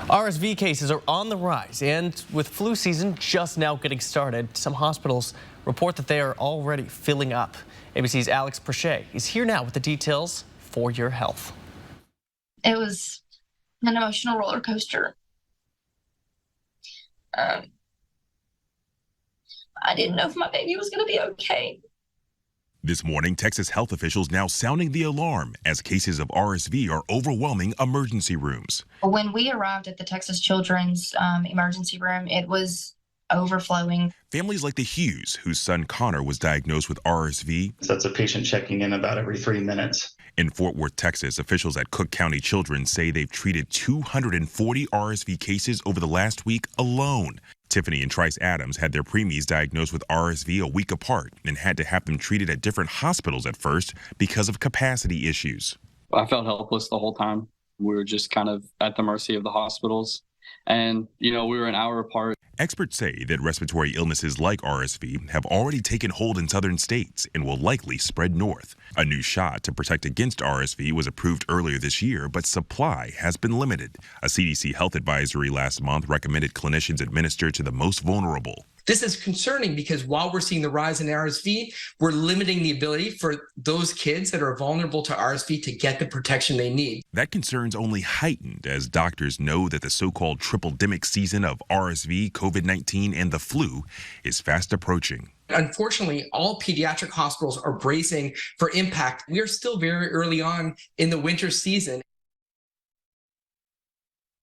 RSV cases are on the rise, and with flu season just now getting started, some hospitals report that they are already filling up. ABC's Alex Perche is here now with the details for your health. It was an emotional roller coaster. I didn't know if my baby was going to be okay. This morning, Texas health officials now sounding the alarm as cases of RSV are overwhelming emergency rooms. When we arrived at the Texas Children's emergency room, it was overflowing. Families like the Hughes, whose son Connor was diagnosed with RSV. So that's a patient checking in about every 3 minutes. In Fort Worth, Texas, officials at Cook County Children's say they've treated 240 RSV cases over the last week alone. Tiffany and Trice Adams had their preemies diagnosed with RSV a week apart and had to have them treated at different hospitals at first because of capacity issues. I felt helpless the whole time. We were just kind of at the mercy of the hospitals. And, we were an hour apart. Experts say that respiratory illnesses like RSV have already taken hold in southern states and will likely spread north. A new shot to protect against RSV was approved earlier this year, but supply has been limited. A CDC health advisory last month recommended clinicians administer to the most vulnerable. This is concerning because while we're seeing the rise in RSV, we're limiting the ability for those kids that are vulnerable to RSV to get the protection they need. That concern's only heightened as doctors know that the so-called triple-demic season of RSV, COVID-19, and the flu is fast approaching. Unfortunately, all pediatric hospitals are bracing for impact. We are still very early on in the winter season.